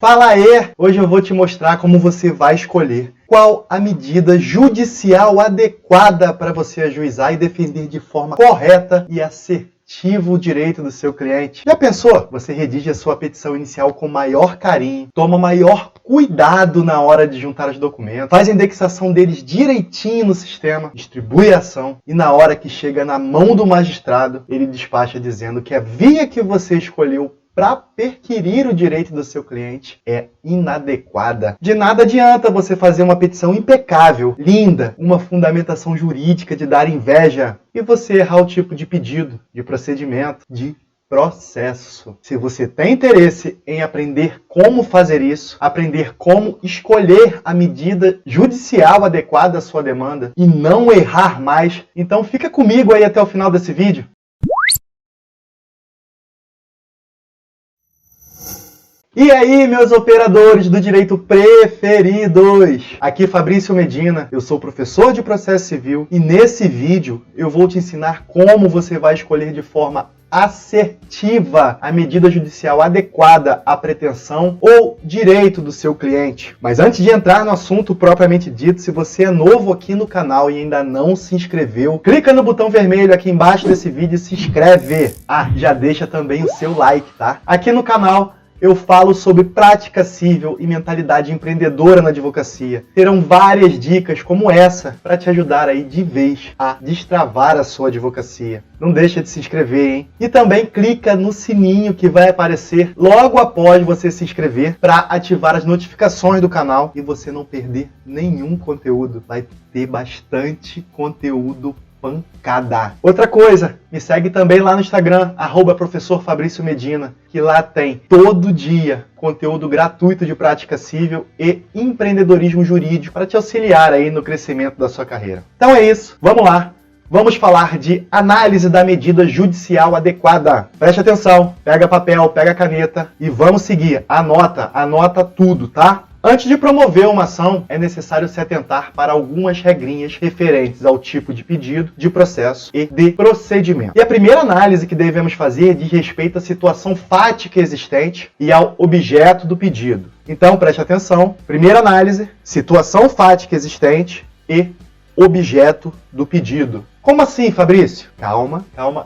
Fala aí! Hoje eu vou te mostrar como você vai escolher qual a medida judicial adequada para você ajuizar e defender de forma correta e assertiva o direito do seu cliente. Já pensou? Você redige a sua petição inicial com maior carinho, toma maior cuidado na hora de juntar os documentos, faz a indexação deles direitinho no sistema, distribui a ação e na hora que chega na mão do magistrado, ele despacha dizendo que a via que você escolheu para perquirir o direito do seu cliente é inadequada. De nada adianta você fazer uma petição impecável, linda, uma fundamentação jurídica de dar inveja e você errar o tipo de pedido, de procedimento, de processo. Se você tem interesse em aprender como fazer isso, aprender como escolher a medida judicial adequada à sua demanda e não errar mais, então fica comigo aí até o final desse vídeo. E aí, meus operadores do direito preferidos? Aqui Fabrício Medina, eu sou professor de processo civil e nesse vídeo eu vou te ensinar como você vai escolher de forma assertiva a medida judicial adequada à pretensão ou direito do seu cliente. Mas antes de entrar no assunto propriamente dito, se você é novo aqui no canal e ainda não se inscreveu, clica no botão vermelho aqui embaixo desse vídeo e se inscreve. Ah, já deixa também o seu like, tá? Aqui no canal eu falo sobre prática civil e mentalidade empreendedora na advocacia. Terão várias dicas como essa para te ajudar aí de vez a destravar a sua advocacia. Não deixa de se inscrever, hein? E também clica no sininho que vai aparecer logo após você se inscrever para ativar as notificações do canal e você não perder nenhum conteúdo. Vai ter bastante conteúdo pancada. Outra coisa, me segue também lá no Instagram, @professor Fabrício Medina, que lá tem todo dia conteúdo gratuito de prática civil e empreendedorismo jurídico para te auxiliar aí no crescimento da sua carreira. Então é isso, vamos lá. Vamos falar de análise da medida judicial adequada. Preste atenção, pega papel, pega caneta e vamos seguir. Anota tudo, tá? Antes de promover uma ação, é necessário se atentar para algumas regrinhas referentes ao tipo de pedido, de processo e de procedimento. E a primeira análise que devemos fazer diz respeito à situação fática existente e ao objeto do pedido. Então, preste atenção. Primeira análise, situação fática existente e objeto do pedido. Como assim, Fabrício? Calma,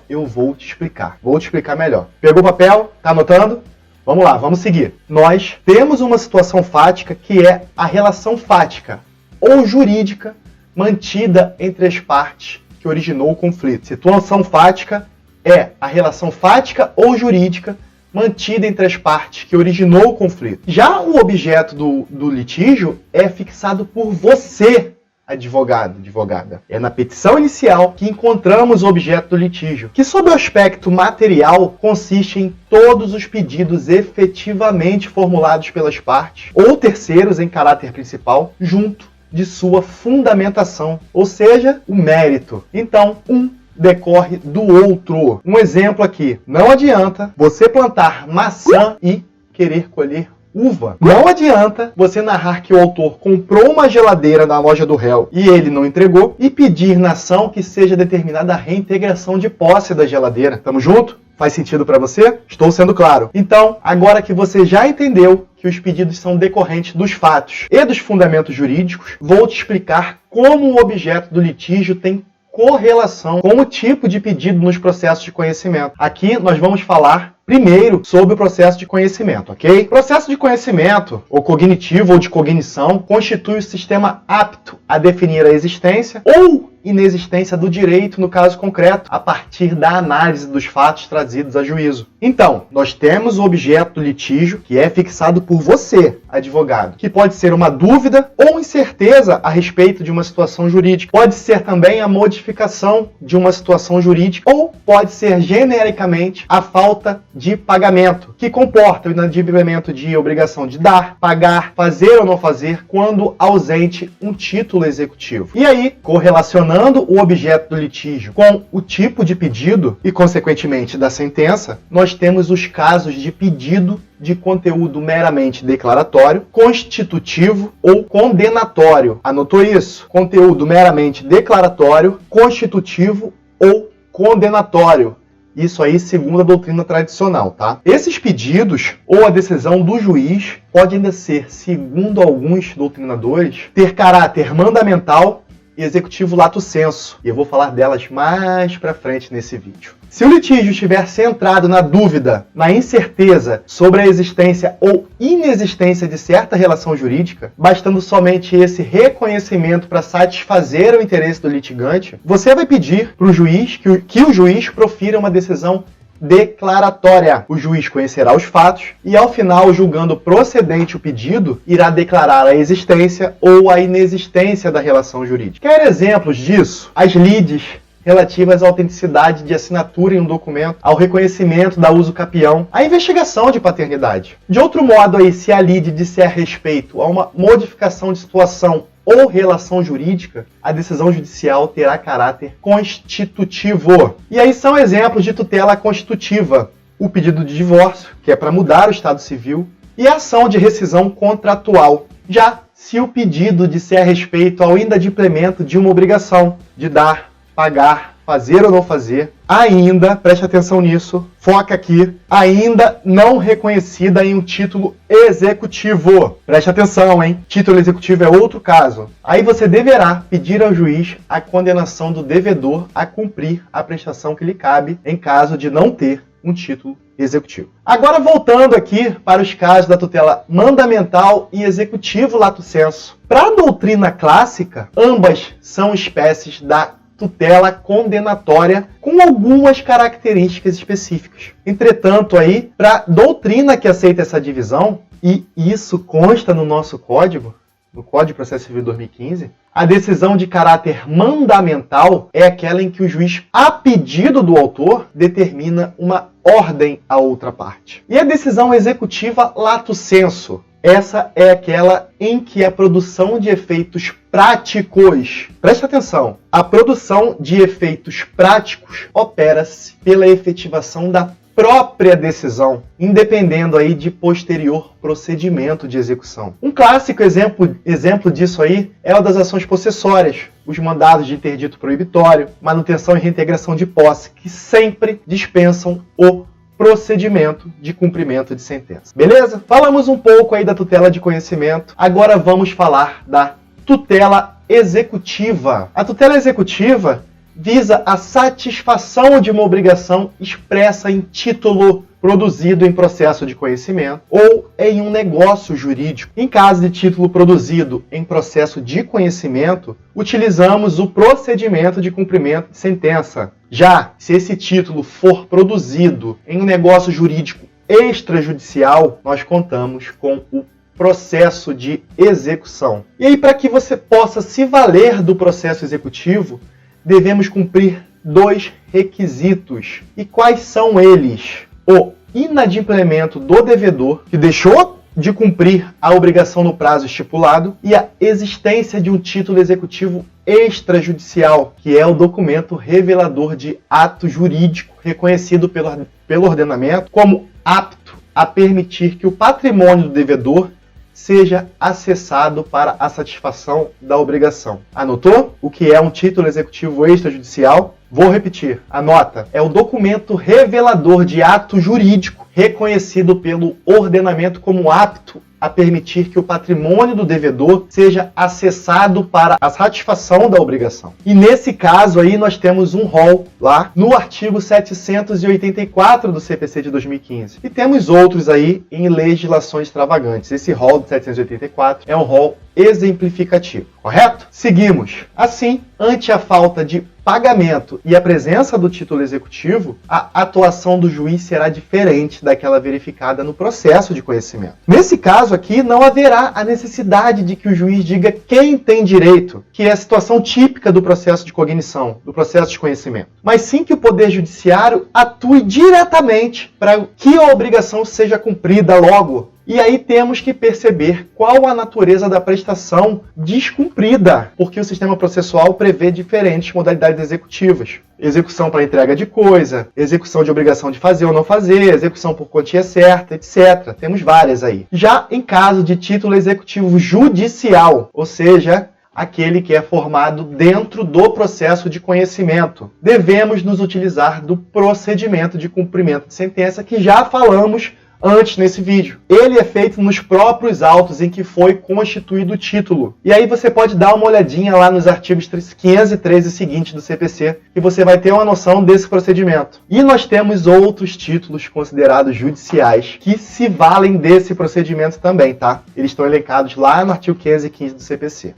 eu vou te explicar. Vou te explicar melhor. Pegou o papel? Tá anotando? Vamos lá, vamos seguir. Nós temos uma situação fática que é a relação fática ou jurídica mantida entre as partes que originou o conflito. Situação fática é a relação fática ou jurídica mantida entre as partes que originou o conflito. Já o objeto do litígio é fixado por você, advogado, advogada. É na petição inicial que encontramos o objeto do litígio, que sob o aspecto material consiste em todos os pedidos efetivamente formulados pelas partes ou terceiros em caráter principal, junto de sua fundamentação, ou seja, o mérito. Então, um decorre do outro. Um exemplo aqui, não adianta você plantar maçã e querer colher uva. Não adianta você narrar que o autor comprou uma geladeira na loja do réu e ele não entregou e pedir na ação que seja determinada a reintegração de posse da geladeira. Tamo junto? Faz sentido para você? Estou sendo claro. Então, agora que você já entendeu que os pedidos são decorrentes dos fatos e dos fundamentos jurídicos, vou te explicar como o objeto do litígio tem correlação com o tipo de pedido nos processos de conhecimento. Aqui nós vamos falar primeiro sobre o processo de conhecimento, ok? O processo de conhecimento, ou cognitivo ou de cognição, constitui o sistema apto a definir a existência ou inexistência do direito, no caso concreto, a partir da análise dos fatos trazidos a juízo. Então, nós temos o objeto do litígio, que é fixado por você, advogado, que pode ser uma dúvida ou incerteza a respeito de uma situação jurídica. Pode ser também a modificação de uma situação jurídica ou pode ser genericamente a falta de pagamento, que comporta o inadimplemento de obrigação de dar, pagar, fazer ou não fazer, quando ausente um título executivo. E aí, correlacionando o objeto do litígio com o tipo de pedido e, consequentemente, da sentença, nós temos os casos de pedido de conteúdo meramente declaratório, constitutivo ou condenatório. Anotou isso? Conteúdo meramente declaratório, constitutivo ou condenatório. Isso aí segundo a doutrina tradicional, tá? Esses pedidos ou a decisão do juiz pode ainda ser, segundo alguns doutrinadores, ter caráter mandamental e executivo lato sensu. E eu vou falar delas mais pra frente nesse vídeo. Se o litígio estiver centrado na dúvida, na incerteza sobre a existência ou inexistência de certa relação jurídica, bastando somente esse reconhecimento para satisfazer o interesse do litigante, você vai pedir para o juiz que o juiz profira uma decisão declaratória. O juiz conhecerá os fatos e, ao final, julgando procedente o pedido, irá declarar a existência ou a inexistência da relação jurídica. Quer exemplos disso? As lides relativas à autenticidade de assinatura em um documento, ao reconhecimento da uso capião, à investigação de paternidade. De outro modo, aí, se a lide disser respeito a uma modificação de situação ou relação jurídica, a decisão judicial terá caráter constitutivo. E aí são exemplos de tutela constitutiva: o pedido de divórcio, que é para mudar o estado civil, e a ação de rescisão contratual. Já se o pedido disser a respeito ao inadimplemento de uma obrigação de dar, pagar, fazer ou não fazer, ainda, preste atenção nisso, foca aqui, ainda não reconhecida em um título executivo. Preste atenção, hein? Título executivo é outro caso. Aí você deverá pedir ao juiz a condenação do devedor a cumprir a prestação que lhe cabe em caso de não ter um título executivo. Agora voltando aqui para os casos da tutela mandamental e executivo lato sensu. Para a doutrina clássica, ambas são espécies da tutela condenatória com algumas características específicas. Entretanto, aí, para a doutrina que aceita essa divisão, e isso consta no nosso código, no Código de Processo Civil 2015, a decisão de caráter mandamental é aquela em que o juiz, a pedido do autor, determina uma ordem à outra parte. E a decisão executiva lato sensu, essa é aquela em que a produção de efeitos práticos, preste atenção, a produção de efeitos práticos opera-se pela efetivação da própria decisão, independendo aí de posterior procedimento de execução. Um clássico exemplo disso aí é o das ações possessórias, os mandados de interdito proibitório, manutenção e reintegração de posse, que sempre dispensam o procedimento de cumprimento de sentença. Beleza? Falamos um pouco aí da tutela de conhecimento. Agora vamos falar da tutela executiva. A tutela executiva visa a satisfação de uma obrigação expressa em título produzido em processo de conhecimento ou em um negócio jurídico. Em caso de título produzido em processo de conhecimento, utilizamos o procedimento de cumprimento de sentença. Já se esse título for produzido em um negócio jurídico extrajudicial, nós contamos com o processo de execução. E aí, para que você possa se valer do processo executivo, devemos cumprir dois requisitos. E quais são eles? O inadimplemento do devedor, que deixou de cumprir a obrigação no prazo estipulado, e a existência de um título executivo extrajudicial, que é o documento revelador de ato jurídico reconhecido pelo ordenamento como apto a permitir que o patrimônio do devedor seja acessado para a satisfação da obrigação. Anotou? O que é um título executivo extrajudicial? Vou repetir. Anota. É o documento revelador de ato jurídico reconhecido pelo ordenamento como apto a permitir que o patrimônio do devedor seja acessado para a satisfação da obrigação. E nesse caso aí nós temos um rol lá no artigo 784 do CPC de 2015. E temos outros aí em legislações extravagantes. Esse rol de 784 é um rol exemplificativo, correto? Seguimos. Assim, ante a falta de pagamento e a presença do título executivo, a atuação do juiz será diferente daquela verificada no processo de conhecimento. Nesse caso aqui, não haverá a necessidade de que o juiz diga quem tem direito, que é a situação típica do processo de cognição, do processo de conhecimento, mas sim que o Poder Judiciário atue diretamente para que a obrigação seja cumprida logo. E aí temos que perceber qual a natureza da prestação descumprida, porque o sistema processual prevê diferentes modalidades executivas. Execução para entrega de coisa, execução de obrigação de fazer ou não fazer, execução por quantia certa, etc. Temos várias aí. Já em caso de título executivo judicial, ou seja, aquele que é formado dentro do processo de conhecimento. Devemos nos utilizar do procedimento de cumprimento de sentença que já falamos antes nesse vídeo. Ele é feito nos próprios autos em que foi constituído o título. E aí você pode dar uma olhadinha lá nos artigos 513 e seguintes do CPC, que você vai ter uma noção desse procedimento. E nós temos outros títulos considerados judiciais que se valem desse procedimento também, tá? Eles estão elencados lá no artigo 515 do CPC.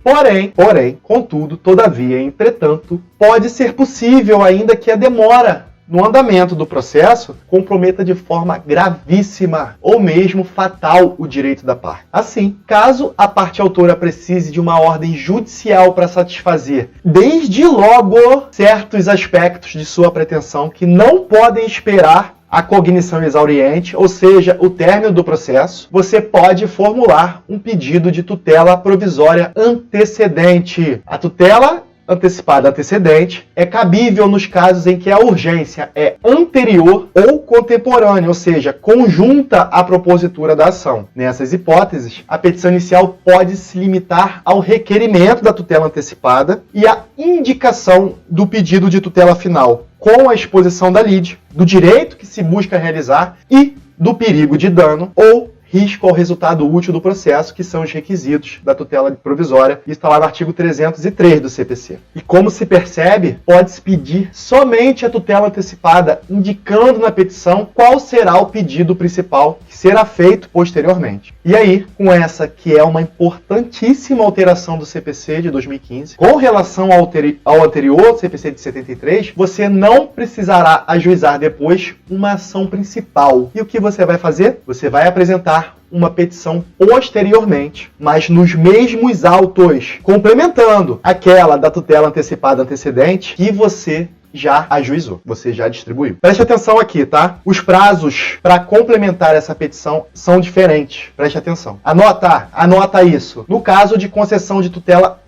Porém, contudo, todavia, entretanto, pode ser possível ainda que a demora no andamento do processo comprometa de forma gravíssima ou mesmo fatal o direito da parte. Assim, caso a parte autora precise de uma ordem judicial para satisfazer, desde logo, certos aspectos de sua pretensão que não podem esperar a cognição exauriente, ou seja, o término do processo, você pode formular um pedido de tutela provisória antecedente. A tutela antecipada antecedente é cabível nos casos em que a urgência é anterior ou contemporânea, ou seja, conjunta à propositura da ação. Nessas hipóteses, a petição inicial pode se limitar ao requerimento da tutela antecipada e à indicação do pedido de tutela final, com a exposição da lide, do direito que se busca realizar e do perigo de dano ou risco ao resultado útil do processo, que são os requisitos da tutela provisória. Isso está lá no artigo 303 do CPC. E como se percebe, pode-se pedir somente a tutela antecipada, indicando na petição qual será o pedido principal que será feito posteriormente. E aí, com essa que é uma importantíssima alteração do CPC de 2015, com relação ao anterior CPC de 73, você não precisará ajuizar depois uma ação principal. E o que você vai fazer? Você vai apresentar uma petição posteriormente, mas nos mesmos autos, complementando aquela da tutela antecipada antecedente que você já ajuizou, você já distribuiu. Preste atenção aqui, tá? Os prazos para complementar essa petição são diferentes. Preste atenção. Anota isso. No caso de concessão de tutela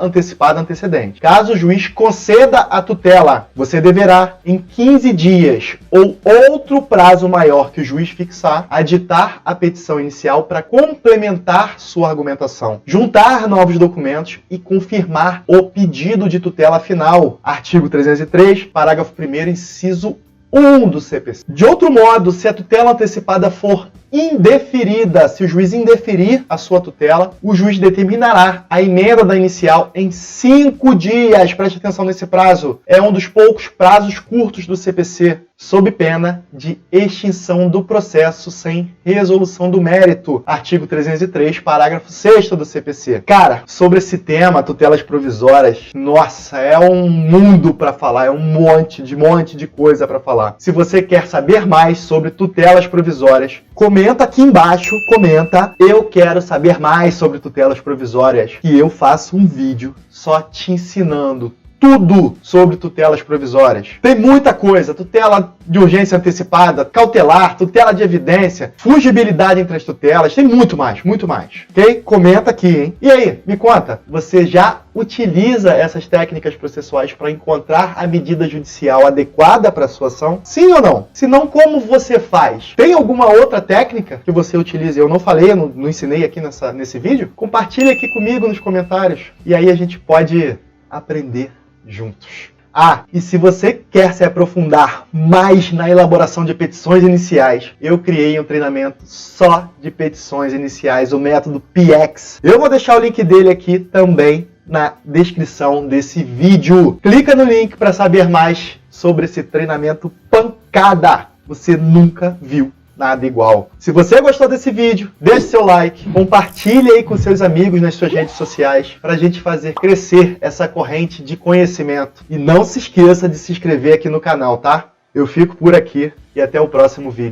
antecipada antecedente. Caso o juiz conceda a tutela, você deverá, em 15 dias ou outro prazo maior que o juiz fixar, aditar a petição inicial para complementar sua argumentação, juntar novos documentos e confirmar o pedido de tutela final. Artigo 303, parágrafo 1º, inciso 1 do CPC. De outro modo, se a tutela antecipada for indeferida, se o juiz indeferir a sua tutela, o juiz determinará a emenda da inicial em 5 dias. Preste atenção nesse prazo. É um dos poucos prazos curtos do CPC, sob pena de extinção do processo sem resolução do mérito. Artigo 303, parágrafo 6º do CPC. Cara, sobre esse tema, tutelas provisórias, nossa, é um mundo para falar, é um monte de coisa para falar. Se você quer saber mais sobre tutelas provisórias, comenta aqui embaixo, eu quero saber mais sobre tutelas provisórias, e eu faço um vídeo só te ensinando tudo sobre tutelas provisórias. Tem muita coisa: tutela de urgência antecipada, cautelar, tutela de evidência, fugibilidade entre as tutelas, tem muito mais, ok? Comenta aqui, hein? E aí, me conta, você já utiliza essas técnicas processuais para encontrar a medida judicial adequada para a sua ação? Sim ou não? Se não, como você faz? Tem alguma outra técnica que você utiliza? Eu não falei, eu não ensinei aqui nesse vídeo? Compartilha aqui comigo nos comentários, e aí a gente pode aprender juntos. E se você quer se aprofundar mais na elaboração de petições iniciais, eu criei um treinamento só de petições iniciais, o método PX. Eu vou deixar o link dele aqui também na descrição desse vídeo. Clica no link para saber mais sobre esse treinamento pancada. Você nunca viu nada igual. Se você gostou desse vídeo, deixe seu like, compartilhe aí com seus amigos nas suas redes sociais para a gente fazer crescer essa corrente de conhecimento. E não se esqueça de se inscrever aqui no canal, tá? Eu fico por aqui e até o próximo vídeo.